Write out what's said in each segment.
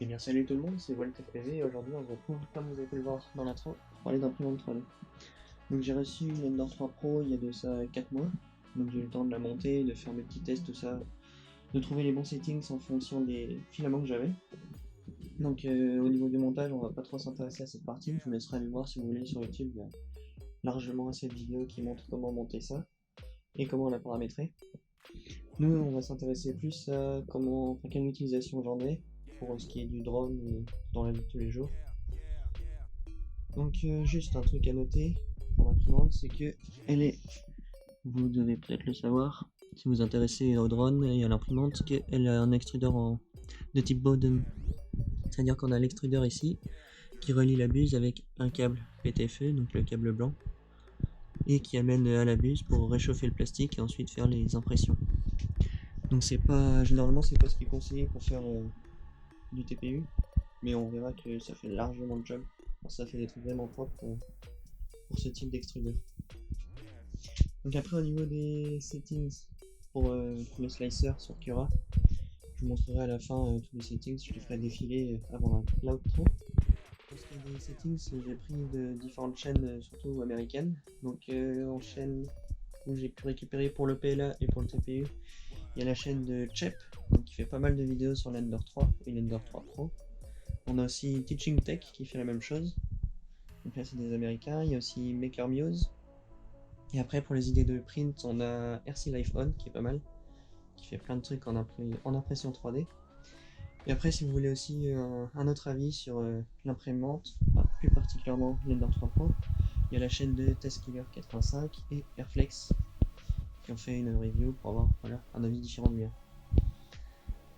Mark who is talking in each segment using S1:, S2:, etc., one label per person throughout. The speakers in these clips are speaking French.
S1: Eh bien salut tout le monde, c'est VoltFPV et aujourd'hui on se retrouve, comme vous avez pu le voir dans l'intro, pour parler d'imprimante 3D. Donc j'ai reçu une Ender 3 Pro il y a de ça 4 mois, donc j'ai eu le temps de la monter, de faire mes petits tests, tout ça, de trouver les bons settings en fonction des filaments que j'avais. Donc au niveau du montage, on va pas trop s'intéresser à cette partie, je vous laisserai aller voir si vous voulez sur YouTube, il y a largement assez de vidéos qui montrent comment monter ça et comment la paramétrer. Nous on va s'intéresser plus à quelle utilisation j'en ai, pour ce qui est du drone dans la vie de tous les jours. Donc juste un truc à noter pour l'imprimante, c'est que elle est, vous devez peut-être le savoir, si vous vous intéressez au drone et à l'imprimante, qu'elle a un extrudeur de type Bowden. C'est-à-dire qu'on a l'extrudeur ici, qui relie la buse avec un câble PTFE, donc le câble blanc, et qui amène à la buse pour réchauffer le plastique et ensuite faire les impressions. Donc généralement c'est pas ce qui est conseillé pour faire du TPU, mais on verra que ça fait largement le job. Alors ça fait des trucs vraiment propres pour ce type d'extrudeur. Donc après au niveau des settings pour le slicer sur Cura, je vous montrerai à la fin tous les settings, je les ferai défiler avant l'outro. Pour ce qui est des settings, j'ai pris de différentes chaînes, surtout américaines. Donc en chaîne où j'ai pu récupérer pour le PLA et pour le TPU, il y a la chaîne de Chep, donc qui fait pas mal de vidéos sur l'Ender 3 et l'Ender 3 Pro. On a aussi Teaching Tech qui fait la même chose. Donc là c'est des américains. Il y a aussi Maker Muse. Et après pour les idées de print, on a RC Life On qui est pas mal, qui fait plein de trucs en impression 3D. Et après si vous voulez aussi un autre avis sur l'imprimante, plus particulièrement l'Ender 3 Pro, il y a la chaîne de TestKiller 85 et Airflex qui ont fait une review pour avoir un avis différent de mien,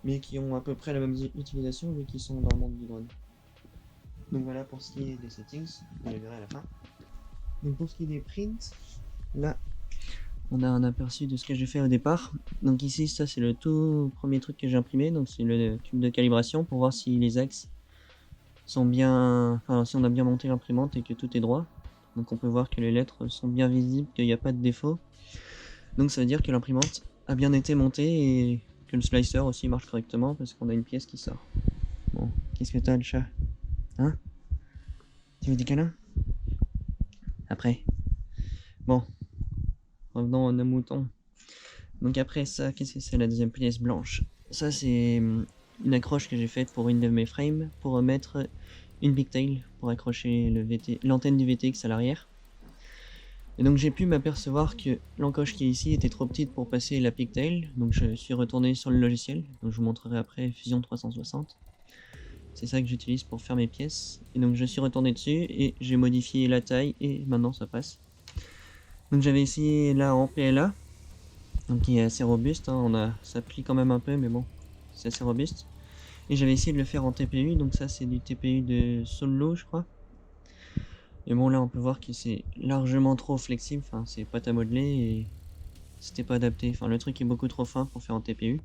S1: mais qui ont à peu près la même utilisation vu qu'ils sont dans le monde du drone. Donc voilà pour ce qui est des settings, vous les verrez à la fin. Donc pour ce qui est des prints, là on a un aperçu de ce que j'ai fait au départ. Donc ici ça c'est le tout premier truc que j'ai imprimé, donc c'est le tube de calibration pour voir si les axes sont bien, enfin si on a bien monté l'imprimante et que tout est droit. Donc on peut voir que les lettres sont bien visibles, qu'il n'y a pas de défaut. Donc ça veut dire que l'imprimante a bien été montée et que le slicer aussi marche correctement parce qu'on a une pièce qui sort. Bon, qu'est-ce que t'as le chat? Hein? Tu veux des câlins? Après. Bon, revenons à nos moutons. Donc après ça, qu'est-ce que c'est la deuxième pièce blanche? Ça c'est une accroche que j'ai faite pour une de mes frames pour mettre une pigtail pour accrocher l'antenne du VTX à l'arrière. Et donc j'ai pu m'apercevoir que l'encoche qui est ici était trop petite pour passer la pigtail, donc je suis retourné sur le logiciel, donc je vous montrerai après Fusion 360. C'est ça que j'utilise pour faire mes pièces, et donc je suis retourné dessus et j'ai modifié la taille et maintenant ça passe. Donc j'avais essayé là en PLA, donc qui est assez robuste, hein, ça plie quand même un peu mais bon, c'est assez robuste. Et j'avais essayé de le faire en TPU, donc ça c'est du TPU de Solo je crois. Et bon là on peut voir que c'est largement trop flexible, enfin c'est pâte à modeler et c'était pas adapté, enfin le truc est beaucoup trop fin pour faire en TPU.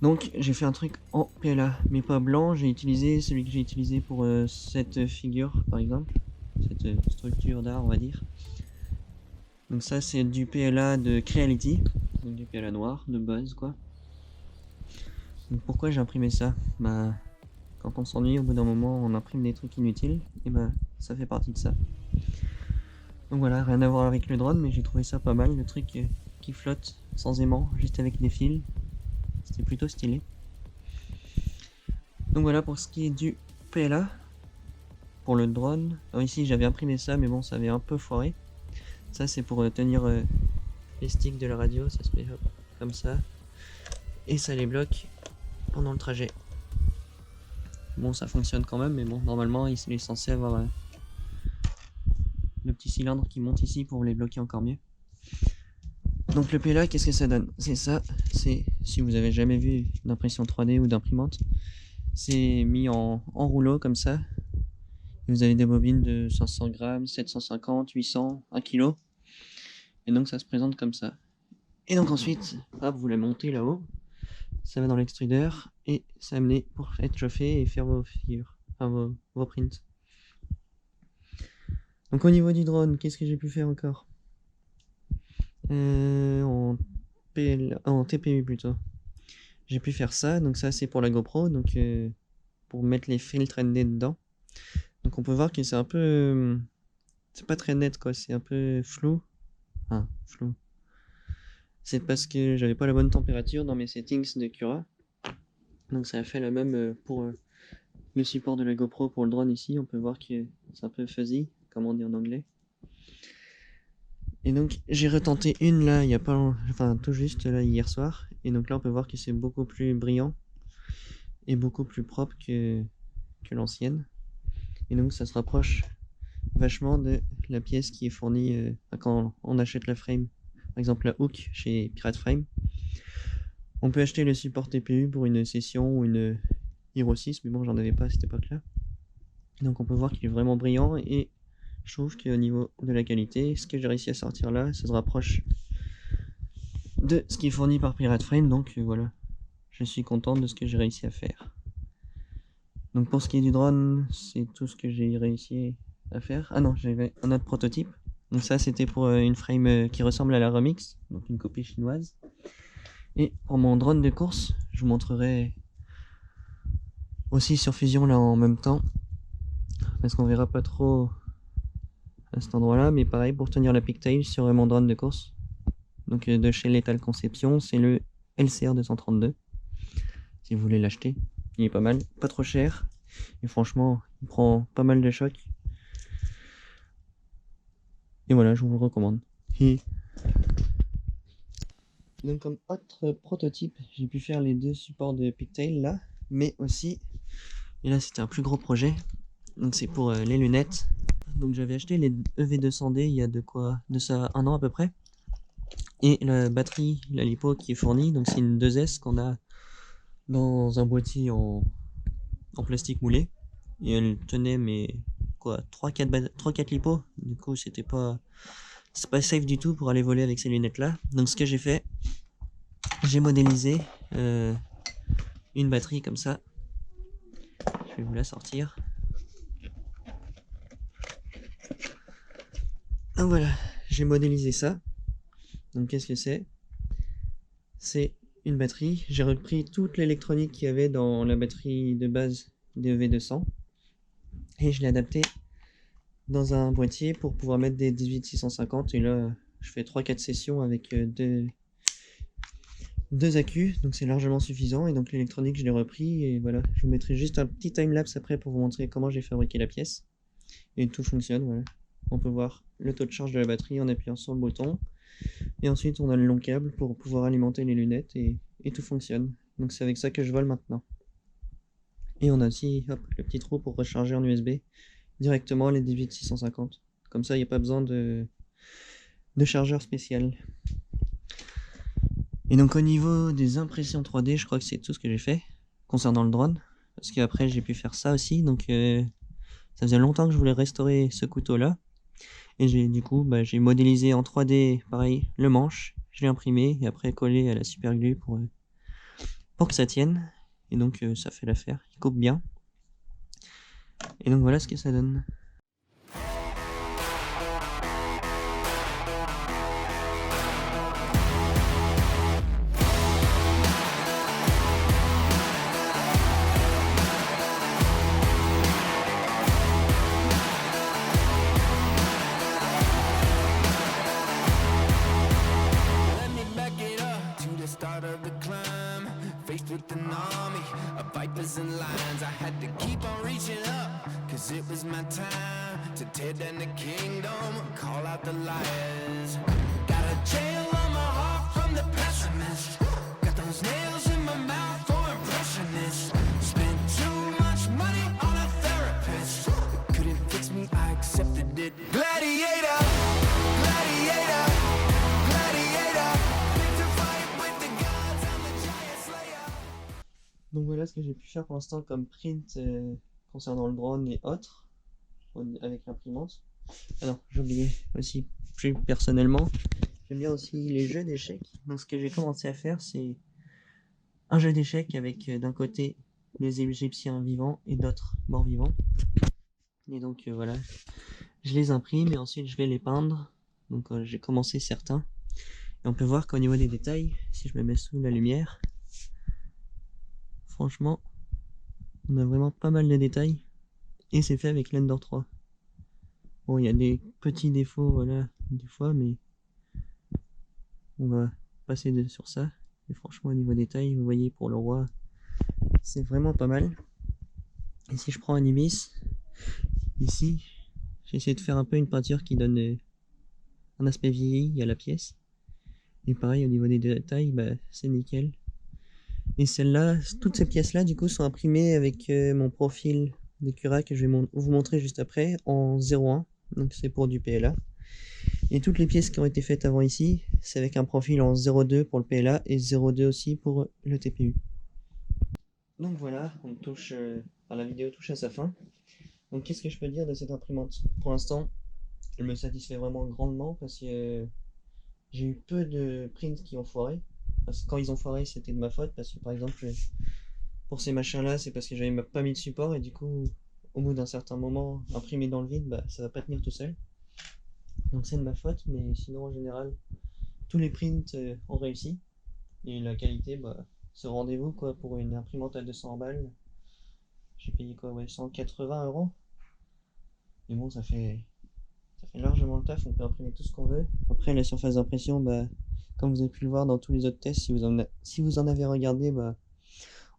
S1: Donc j'ai fait un truc en PLA, mais pas blanc, j'ai utilisé celui que j'ai utilisé pour cette figure par exemple, cette structure d'art on va dire. Donc ça c'est du PLA de Creality, donc du PLA noir de base quoi. Donc pourquoi j'ai imprimé ça? Bah quand on s'ennuie au bout d'un moment on imprime des trucs inutiles, et bah ça fait partie de ça. Donc voilà, rien à voir avec le drone, mais j'ai trouvé ça pas mal, le truc qui flotte sans aimant, juste avec des fils. C'était plutôt stylé. Donc voilà pour ce qui est du PLA. Pour le drone, alors ici j'avais imprimé ça, mais bon ça avait un peu foiré. Ça c'est pour tenir les sticks de la radio, ça se met comme ça. Et ça les bloque pendant le trajet. Bon ça fonctionne quand même, mais bon normalement il est censé avoir le petit cylindre qui monte ici pour les bloquer encore mieux. Donc le PLA, qu'est-ce que ça donne? C'est ça, c'est, si vous avez jamais vu d'impression 3D ou d'imprimante, c'est mis en rouleau comme ça. Et vous avez des bobines de 500 grammes, 750, 800, 1 kg. Et donc ça se présente comme ça. Et donc ensuite, hop, vous la montez là-haut. Ça va dans l'extrudeur et ça est amené pour être chauffé et faire vos figures, enfin vos prints. Donc au niveau du drone, qu'est-ce que j'ai pu faire encore en TPU plutôt. J'ai pu faire ça, donc ça c'est pour la GoPro, donc pour mettre les filtres ND dedans. Donc on peut voir que c'est un peu... c'est pas très net quoi, c'est un peu flou. Ah, flou. C'est parce que j'avais pas la bonne température dans mes settings de Cura. Donc ça a fait la même pour le support de la GoPro pour le drone ici. On peut voir que c'est un peu fuzzy, comme on dit en anglais. Et donc j'ai retenté une là, il y a pas enfin tout juste là hier soir. Et donc là on peut voir que c'est beaucoup plus brillant et beaucoup plus propre que l'ancienne. Et donc ça se rapproche vachement de la pièce qui est fournie quand on achète la frame. Par exemple la hook chez Pirate Frame. On peut acheter le support TPU pour une session ou une Hero 6, mais bon j'en avais pas à cette époque-là. Donc on peut voir qu'il est vraiment brillant et je trouve qu'au niveau de la qualité, ce que j'ai réussi à sortir là, ça se rapproche de ce qui est fourni par Pirate Frame, donc voilà. Je suis content de ce que j'ai réussi à faire. Donc pour ce qui est du drone, c'est tout ce que j'ai réussi à faire. Ah non, j'avais un autre prototype. Donc ça c'était pour une frame qui ressemble à la Remix, donc une copie chinoise. Et pour mon drone de course, je vous montrerai aussi sur Fusion là en même temps. Parce qu'on verra pas trop à cet endroit là, mais pareil pour tenir la pigtail sur mon drone de course. Donc de chez Lethal Conception, c'est le LCR 232. Si vous voulez l'acheter, il est pas mal, pas trop cher. Et franchement, il prend pas mal de chocs. Et voilà, je vous le recommande. Et donc comme autre prototype, j'ai pu faire les deux supports de pigtail là, mais aussi, et là c'était un plus gros projet, donc c'est pour les lunettes. Donc j'avais acheté les EV200D il y a de ça 1 an à peu près. Et la batterie, la lipo qui est fournie, donc c'est une 2S qu'on a dans un boîtier en plastique moulé. Et elle tenait mais quoi 3-4 lipos. Du coup c'est pas safe du tout pour aller voler avec ces lunettes là. Donc ce que j'ai fait, j'ai modélisé une batterie comme ça. Je vais vous la sortir. Donc voilà, j'ai modélisé ça. Donc qu'est-ce que c'est? C'est une batterie. J'ai repris toute l'électronique qu'il y avait dans la batterie de base des EV200 et je l'ai adapté dans un boîtier pour pouvoir mettre des 18650. Et là, je fais 3-4 sessions avec deux accus, donc c'est largement suffisant. Et donc l'électronique, je l'ai repris et voilà. Je vous mettrai juste un petit timelapse après pour vous montrer comment j'ai fabriqué la pièce. Et tout fonctionne, voilà. On peut voir le taux de charge de la batterie en appuyant sur le bouton. Et ensuite, on a le long câble pour pouvoir alimenter les lunettes et tout fonctionne. Donc c'est avec ça que je vole maintenant. Et on a aussi hop, le petit trou pour recharger en USB directement les 18650. Comme ça, il n'y a pas besoin de chargeur spécial. Et donc au niveau des impressions 3D, je crois que c'est tout ce que j'ai fait concernant le drone. Parce qu'après, j'ai pu faire ça aussi. Donc ça faisait longtemps que je voulais restaurer ce couteau-là. Et du coup, j'ai modélisé en 3D, pareil, le manche. Je l'ai imprimé et après collé à la super glue pour que ça tienne. Et donc ça fait l'affaire, il coupe bien. Et donc voilà ce que ça donne.
S2: And lines I had to keep on reaching up, cause it was my time to tear down the kingdom, call out the liars. Got a jail on my heart from the pessimist, got those nails in my mouth for impressionists. Spent too much money on a therapist, couldn't fix me, I accepted it. Gladiator, gladiator, gladiator, picked a fight with the gods, I'm the giant slayer.
S1: Donc voilà ce que j'ai pu faire pour l'instant comme print concernant le drone et autres. avec l'imprimante. Ah non, j'ai oublié aussi, plus personnellement, j'aime bien aussi les jeux d'échecs. Donc ce que j'ai commencé à faire, c'est un jeu d'échecs avec d'un côté les Égyptiens vivants et d'autres morts vivants. Et donc voilà, je les imprime et ensuite je vais les peindre. Donc j'ai commencé certains. Et on peut voir qu'au niveau des détails, si je me mets sous la lumière, franchement, on a vraiment pas mal de détails. Et c'est fait avec l'Ender 3. Bon, il y a des petits défauts, voilà, des fois, mais on va passer sur ça. Et franchement, au niveau détail, vous voyez, pour le roi, c'est vraiment pas mal. Et si je prends un ibis, ici, j'ai essayé de faire un peu une peinture qui donne un aspect vieilli à la pièce. Et pareil, au niveau des détails, bah, c'est nickel. Et celle-là, toutes ces pièces-là, du coup, sont imprimées avec mon profil de Cura que je vais vous montrer juste après, en 0.1. Donc c'est pour du PLA. Et toutes les pièces qui ont été faites avant ici, c'est avec un profil en 0.2 pour le PLA et 0.2 aussi pour le TPU. Donc voilà, on touche, la vidéo touche à sa fin. Donc qu'est-ce que je peux dire de cette imprimante? Pour l'instant, elle me satisfait vraiment grandement parce que j'ai eu peu de prints qui ont foiré. Parce que quand ils ont foiré, c'était de ma faute. Parce que par exemple, pour ces machins-là, c'est parce que j'avais pas mis de support et du coup, au bout d'un certain moment, imprimer dans le vide, bah, ça va pas tenir tout seul. Donc c'est de ma faute, mais sinon en général, tous les prints ont réussi. Et la qualité, bah, c'est au rendez-vous quoi, pour une imprimante à 200 balles. J'ai payé quoi, ouais, 180 €. Mais bon, ça fait largement le taf, on peut imprimer tout ce qu'on veut. Après, la surface d'impression, bah, comme vous avez pu le voir dans tous les autres tests, si vous en avez regardé, bah,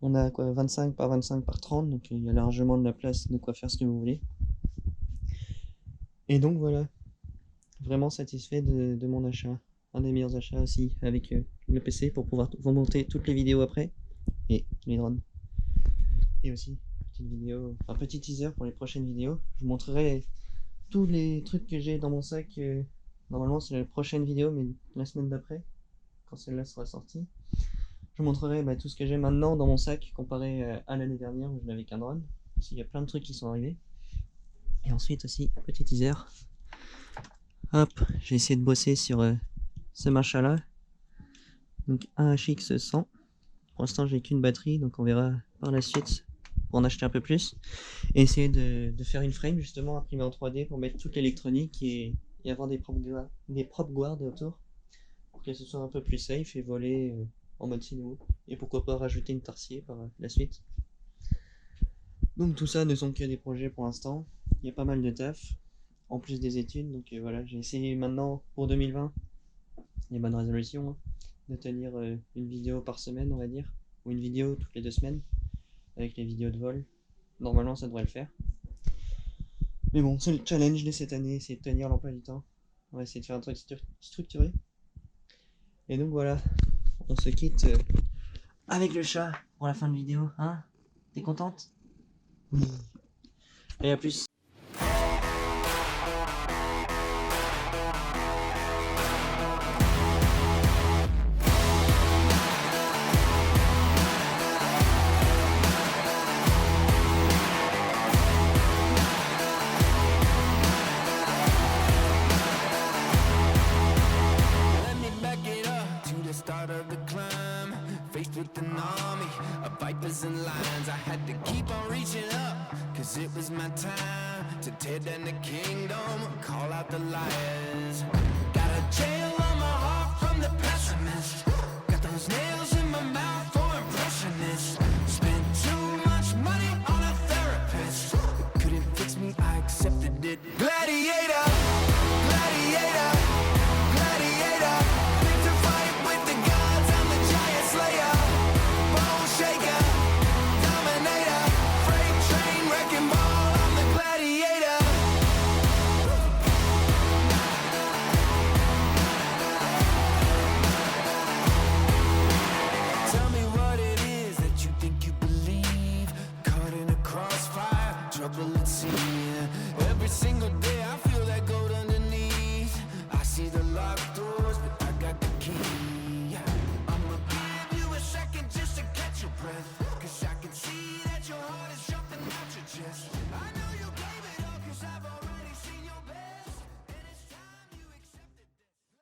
S1: on a quoi, 25 par 25 par 30, donc il y a largement de la place de quoi faire ce que vous voulez. Et donc voilà, vraiment satisfait de mon achat. Un des meilleurs achats aussi avec le PC pour pouvoir vous monter toutes les vidéos après et les drones. Et aussi, petite vidéo, un petit teaser pour les prochaines vidéos. Je vous montrerai tous les trucs que j'ai dans mon sac. Normalement, c'est la prochaine vidéo, mais la semaine d'après, quand celle-là sera sortie. Je vous montrerai tout ce que j'ai maintenant dans mon sac comparé à l'année dernière où je n'avais qu'un drone. Parce qu'il y a plein de trucs qui sont arrivés. Et ensuite aussi, petit teaser. Hop, j'ai essayé de bosser sur ce machin-là. Donc un HX 100. Pour l'instant, j'ai qu'une batterie, donc on verra par la suite pour en acheter un peu plus. Et essayer de faire une frame justement imprimée en 3D pour mettre toute l'électronique et avoir des prop guards autour. Pour que ce soit un peu plus safe et voler en mode cinéma. Et pourquoi pas rajouter une tarsier par la suite. Donc tout ça ne sont que des projets pour l'instant. Il y a pas mal de taf, en plus des études. Donc voilà, j'ai essayé maintenant pour 2020, les bonnes résolutions, de tenir une vidéo par semaine, on va dire. Ou une vidéo toutes les 2 semaines, avec les vidéos de vol. Normalement ça devrait le faire. Mais bon, c'est le challenge de cette année, c'est de tenir l'emploi du temps. On va essayer de faire un truc structuré. Et donc voilà, on se quitte avec le chat pour la fin de vidéo, hein? T'es contente? Oui. Et à plus.
S2: With an army of vipers and lions, I had to keep on reaching up, cause it was my time to tear down the kingdom, call out the liars. Got a jail on my heart from the pessimist, got those nails in my mouth for impressionists. Spent too much money on a therapist, it couldn't fix me, I accepted it. Gladiator, gladiator, gladiator, fit to fight with the gods, I'm the giant slayer. Shaker, dominator, freight train, wrecking ball, I'm the gladiator. Tell me what it is that you think you believe. Caught in a crossfire, trouble at sea. Every single day